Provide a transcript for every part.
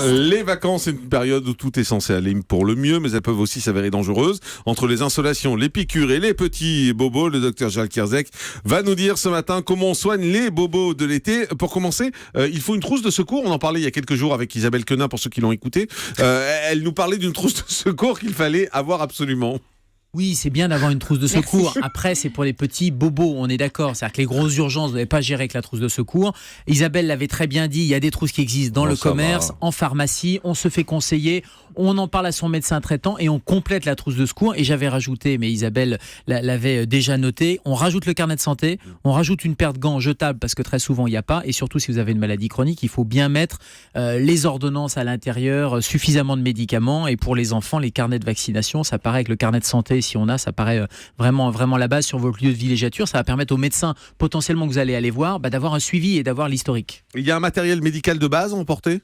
Les vacances, c'est une période où tout est censé aller pour le mieux, mais elles peuvent aussi s'avérer dangereuses. Entre les insolations, les piqûres et les petits bobos, le docteur Gérald Kierzek va nous dire ce matin comment on soigne les bobos de l'été. Pour commencer, il faut une trousse de secours. On en parlait il y a quelques jours avec Isabelle Quenin, pour ceux qui l'ont écouté. Elle nous parlait d'une trousse de secours qu'il fallait avoir absolument. Oui, c'est bien d'avoir une trousse de secours. Merci. Après, c'est pour les petits bobos, on est d'accord. C'est-à-dire que les grosses urgences, vous n'avez pas géré avec la trousse de secours. Isabelle l'avait très bien dit, il y a des trousses qui existent dans le commerce, en pharmacie, on se fait conseiller, on en parle à son médecin traitant et on complète la trousse de secours. Et j'avais rajouté, mais Isabelle l'avait déjà noté, on rajoute le carnet de santé, on rajoute une paire de gants jetables parce que très souvent il n'y a pas. Et surtout, si vous avez une maladie chronique, il faut bien mettre les ordonnances à l'intérieur, suffisamment de médicaments. Et pour les enfants, les carnets de vaccination, ça paraît avec le carnet de santé, si on a, ça paraît vraiment la base sur votre lieu de villégiature. Ça va permettre aux médecins potentiellement que vous allez aller voir d'avoir un suivi et d'avoir l'historique. Il y a un matériel médical de base à emporter ?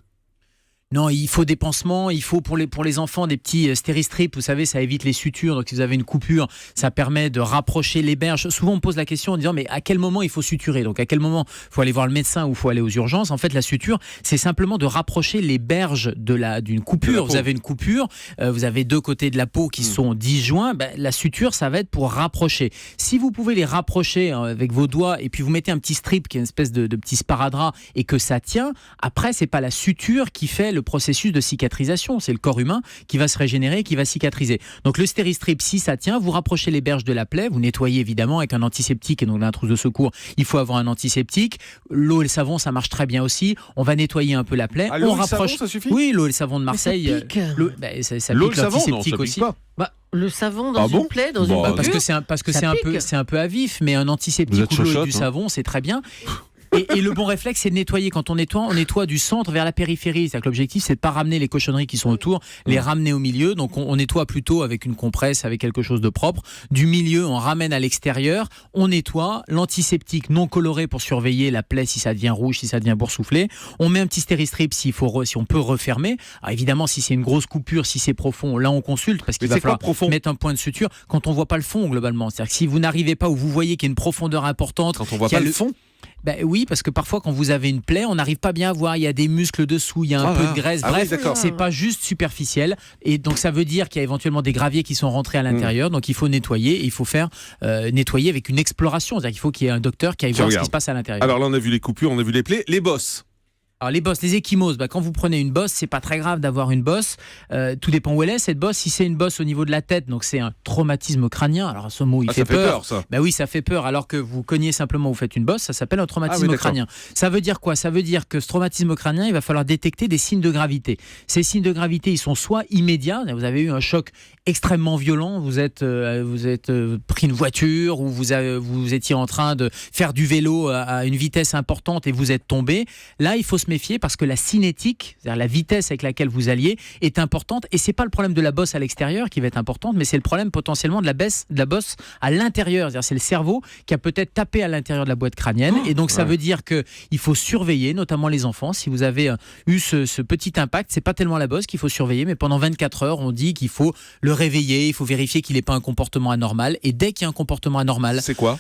Non, il faut des pansements, il faut pour les enfants des petits stéristrips, vous savez, ça évite les sutures, donc si vous avez une coupure, ça permet de rapprocher les berges. Souvent on me pose la question en disant mais à quel moment il faut suturer ? Donc à quel moment il faut aller voir le médecin ou il faut aller aux urgences ? En fait la suture, c'est simplement de rapprocher les berges d'une coupure. Vous avez une coupure, vous avez deux côtés de la peau qui sont disjoints, la suture ça va être pour rapprocher. Si vous pouvez les rapprocher avec vos doigts et puis vous mettez un petit strip qui est une espèce de petit sparadrap et que ça tient, après c'est pas la suture qui fait le processus de cicatrisation, c'est le corps humain qui va se régénérer, qui va cicatriser. Donc le stéristrip, si ça tient, vous rapprochez les berges de la plaie, vous nettoyez évidemment avec un antiseptique, et donc dans la trousse de secours, il faut avoir un antiseptique. L'eau et le savon, ça marche très bien aussi. On va nettoyer un peu la plaie. L'eau on et rapproche. Le savon, ça suffit ? Oui, l'eau et le savon de Marseille. Mais ça pique. L'eau et le savon, l'antiseptique non, aussi. Le savon dans une plaie, dans une parce que c'est un peu à vif, mais un antiseptique ou l'eau et du savon, c'est très bien. Et le bon réflexe, c'est de nettoyer. Quand on nettoie du centre vers la périphérie. C'est-à-dire que l'objectif, c'est de ne pas ramener les cochonneries qui sont autour, les ramener au milieu. Donc on nettoie plutôt avec une compresse, avec quelque chose de propre. Du milieu, on ramène à l'extérieur. On nettoie. L'antiseptique non coloré pour surveiller la plaie si ça devient rouge, si ça devient boursouflé. On met un petit stéristrip si on peut refermer. Alors évidemment, si c'est une grosse coupure, si c'est profond, là on consulte parce qu'il va falloir mettre un point de suture quand on ne voit pas le fond globalement. C'est-à-dire que si vous n'arrivez pas ou vous voyez qu'il y a une profondeur importante. Quand on ne voit pas le fond ? Oui, parce que parfois quand vous avez une plaie, on n'arrive pas bien à voir, il y a des muscles dessous, il y a un peu de graisse, bref, c'est pas juste superficiel, et donc ça veut dire qu'il y a éventuellement des graviers qui sont rentrés à l'intérieur, donc il faut nettoyer, et il faut faire nettoyer avec une exploration, c'est-à-dire qu'il faut qu'il y ait un docteur qui aille voir ce qui se passe à l'intérieur. Alors là on a vu les coupures, on a vu les plaies, les bosses. Alors les bosses, les ecchymoses, quand vous prenez une bosse, c'est pas très grave d'avoir une bosse. Tout dépend où elle est cette bosse. Si c'est une bosse au niveau de la tête, donc c'est un traumatisme crânien. Alors ce mot, il fait peur. Ça. Oui, ça fait peur. Alors que vous cognez simplement, vous faites une bosse, ça s'appelle un traumatisme crânien. Ça veut dire quoi ? Ça veut dire que ce traumatisme crânien, il va falloir détecter des signes de gravité. Ces signes de gravité, ils sont soit immédiats. Vous avez eu un choc extrêmement violent. Vous êtes pris une voiture ou vous étiez en train de faire du vélo à une vitesse importante et vous êtes tombé. Là, il faut se méfier parce que la cinétique, c'est-à-dire la vitesse avec laquelle vous alliez, est importante. Et c'est pas le problème de la bosse à l'extérieur qui va être importante, mais c'est le problème potentiellement de la bosse à l'intérieur. C'est-à-dire c'est le cerveau qui a peut-être tapé à l'intérieur de la boîte crânienne. Et donc ça veut dire qu'il faut surveiller, notamment les enfants. Si vous avez eu ce petit impact, c'est pas tellement la bosse qu'il faut surveiller, mais pendant 24 heures, on dit qu'il faut le réveiller, il faut vérifier qu'il n'ait pas un comportement anormal. Et dès qu'il y a un comportement anormal... C'est quoi ?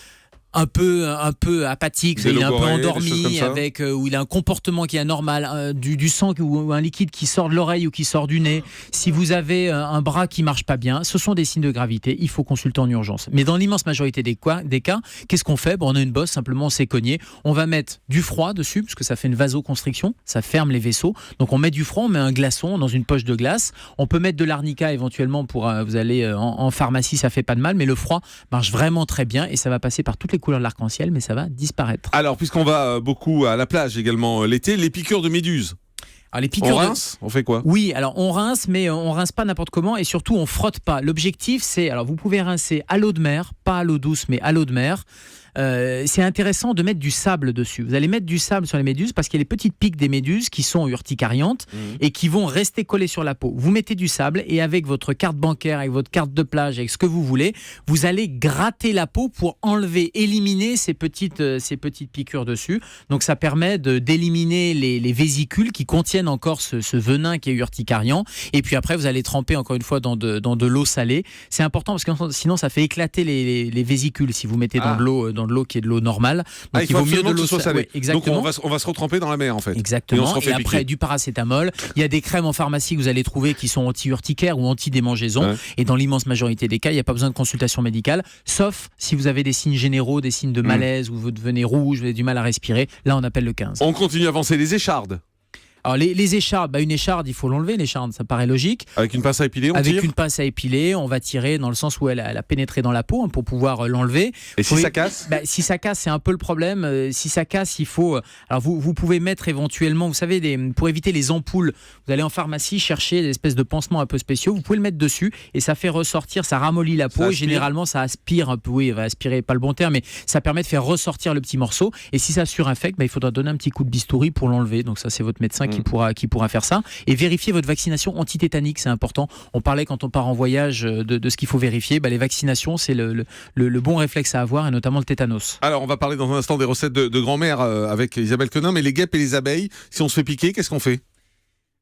un peu apathique, il est un peu endormi, avec où il a un comportement qui est anormal, du sang ou un liquide qui sort de l'oreille ou qui sort du nez. Si vous avez un bras qui marche pas bien, ce sont des signes de gravité. Il faut consulter en urgence. Mais dans l'immense majorité des cas, qu'est-ce qu'on fait ? On a une bosse, simplement on s'est cogné. On va mettre du froid dessus parce que ça fait une vasoconstriction, ça ferme les vaisseaux. Donc on met du froid, on met un glaçon dans une poche de glace. On peut mettre de l'arnica éventuellement pour vous allez en pharmacie, ça fait pas de mal. Mais le froid marche vraiment très bien et ça va passer par toutes les couleurs de l'arc-en-ciel, mais ça va disparaître. Alors, puisqu'on va beaucoup à la plage également l'été, les piqûres de méduses. Alors, les piqûres on rince ? On fait quoi ? Oui, alors on rince, mais on rince pas n'importe comment et surtout on frotte pas. L'objectif, c'est, alors vous pouvez rincer à l'eau de mer, pas à l'eau douce, mais à l'eau de mer. C'est intéressant de mettre du sable dessus. Vous allez mettre du sable sur les méduses parce qu'il y a les petites piques des méduses qui sont urticariantes et qui vont rester collées sur la peau. Vous mettez du sable et avec votre carte bancaire, avec votre carte de plage, avec ce que vous voulez, vous allez gratter la peau pour enlever, éliminer ces petites piqûres dessus. Donc ça permet d'éliminer les vésicules qui contiennent encore ce venin qui est urticariant. Et puis après, vous allez tremper encore une fois dans de l'eau salée. C'est important parce que sinon ça fait éclater les vésicules si vous mettez dans de l'eau de l'eau qui est de l'eau normale. Donc il vaut mieux de l'eau salée. Exactement. Donc on va se retremper dans la mer en fait. Exactement. Et après du paracétamol. Il y a des crèmes en pharmacie que vous allez trouver qui sont anti-urticaires ou anti-démangeaison. Ouais. Et dans l'immense majorité des cas, il n'y a pas besoin de consultation médicale, sauf si vous avez des signes généraux, des signes de malaise, ou vous devenez rouge, vous avez du mal à respirer. Là, on appelle le 15. On continue à avancer. Les échardes. Alors les échardes, une écharde, il faut l'enlever, l'écharde, ça paraît logique. Avec une pince à épiler, on tire ? Avec une pince à épiler, on va tirer dans le sens où elle a pénétré dans la peau pour pouvoir l'enlever. Et si ça casse ? Si ça casse, c'est un peu le problème. Si ça casse, il faut... Alors vous pouvez mettre éventuellement, vous savez, pour éviter les ampoules, vous allez en pharmacie chercher des espèces de pansements un peu spéciaux, vous pouvez le mettre dessus et ça fait ressortir, ça ramollit la peau et généralement ça aspire un peu, oui, aspirer, pas le bon terme, mais ça permet de faire ressortir le petit morceau. Et si ça surinfecte, il faudra donner un petit coup de bistouri pour l'enlever. Donc ça, c'est votre médecin qui pourra faire ça. Et vérifier votre vaccination antitétanique, c'est important. On parlait quand on part en voyage de ce qu'il faut vérifier. Les vaccinations, c'est le bon réflexe à avoir, et notamment le tétanos. Alors, on va parler dans un instant des recettes de grand-mère avec Isabelle Quenin, mais les guêpes et les abeilles, si on se fait piquer, qu'est-ce qu'on fait ?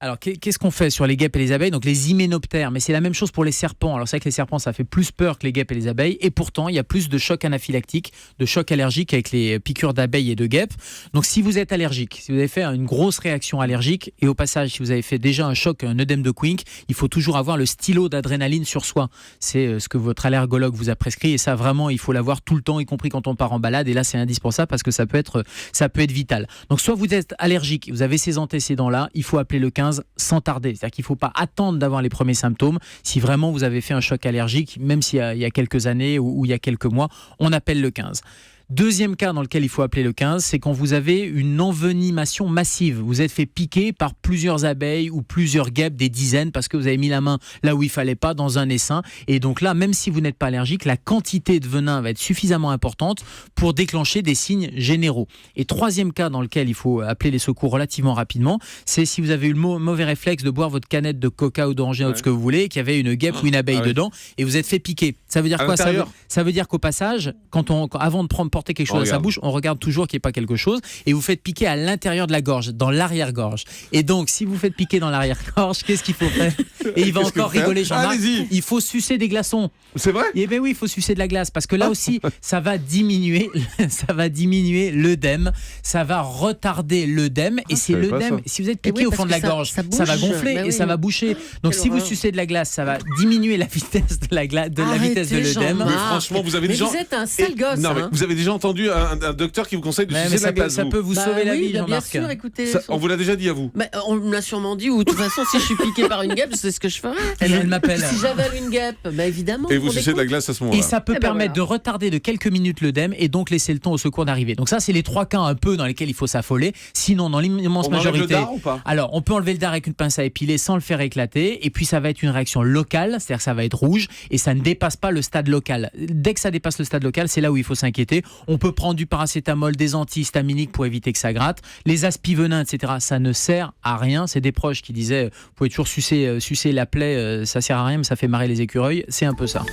Alors, qu'est-ce qu'on fait sur les guêpes et les abeilles ? Donc, les hyménoptères, mais c'est la même chose pour les serpents. Alors, c'est vrai que les serpents, ça fait plus peur que les guêpes et les abeilles, et pourtant, il y a plus de chocs anaphylactiques, de chocs allergiques avec les piqûres d'abeilles et de guêpes. Donc, si vous êtes allergique, si vous avez fait une grosse réaction allergique, et au passage, si vous avez fait déjà un choc, un œdème de Quincke, il faut toujours avoir le stylo d'adrénaline sur soi. C'est ce que votre allergologue vous a prescrit, et ça, vraiment, il faut l'avoir tout le temps, y compris quand on part en balade, et là, c'est indispensable parce que ça peut être vital. Donc, soit vous êtes allergique, vous avez ces antécédents-là, il faut appeler le 15 sans tarder. C'est-à-dire qu'il ne faut pas attendre d'avoir les premiers symptômes. Si vraiment vous avez fait un choc allergique, même s'il y a quelques années ou il y a quelques mois, on appelle le 15. Deuxième cas dans lequel il faut appeler le 15, c'est quand vous avez une envenimation massive. Vous êtes fait piquer par plusieurs abeilles ou plusieurs guêpes, des dizaines, parce que vous avez mis la main là où il ne fallait pas, dans un essaim. Et donc là, même si vous n'êtes pas allergique, la quantité de venin va être suffisamment importante pour déclencher des signes généraux. Et troisième cas dans lequel il faut appeler les secours relativement rapidement, c'est si vous avez eu le mauvais réflexe de boire votre canette de coca ou d'orangina ou de ce que vous voulez, qu'il y avait une guêpe ou une abeille dedans, et vous êtes fait piquer. Ça veut dire quoi ? Ça veut dire qu'au passage, avant de porter quelque chose à sa bouche, on regarde toujours qu'il n'y ait pas quelque chose, et vous faites piquer à l'intérieur de la gorge, dans l'arrière-gorge. Et donc, si vous faites piquer dans l'arrière-gorge, qu'est-ce qu'il faut faire ? Et il va encore rigoler, Jean-Marc. Il faut sucer des glaçons. C'est vrai ? Eh bien oui, il faut sucer de la glace, parce que là aussi, ça va diminuer l'œdème, ça va retarder l'œdème, et c'est l'œdème. Si vous êtes piqué au fond de la gorge, ça va gonfler et ça va boucher. Donc si vous sucez de la glace, ça va diminuer la vitesse de la vitesse de l'œdème. Mais franchement, vous êtes un sale gosse. Non, mais vous avez déjà entendu un docteur qui vous conseille de sucer de la glace. Ça peut vous sauver la vie, Jean-Marc. Bien sûr, écoutez. On vous l'a déjà dit à vous ? On me l'a sûrement dit, ou de toute façon, si je suis piqué par une guêpe, c'est ce que je ferais. Elle m'appelle. Si j'avale une guêpe, évidemment. Et vous sucez de la glace à ce moment-là. Et ça peut permettre de retarder de quelques minutes l'œdème et donc laisser le temps au secours d'arriver. Donc ça, c'est les trois cas un peu dans lesquels il faut s'affoler. Sinon, dans l'immense majorité... On enlève le dard ou pas ? Alors, on peut enlever le dard avec une pince à épiler sans le faire éclater. Et puis, ça va être une réaction locale, c'est-à-dire que ça va être rouge et ça ne dépasse pas le stade local. Dès que ça dépasse le stade local, c'est là où il faut s'inquiéter. On peut prendre du paracétamol, des antihistaminiques pour éviter que ça gratte. Les aspivenins, etc., ça ne sert à rien. C'est des proches qui disaient, vous pouvez toujours sucer la plaie, ça sert à rien, mais ça fait marrer les écureuils. C'est un peu ça.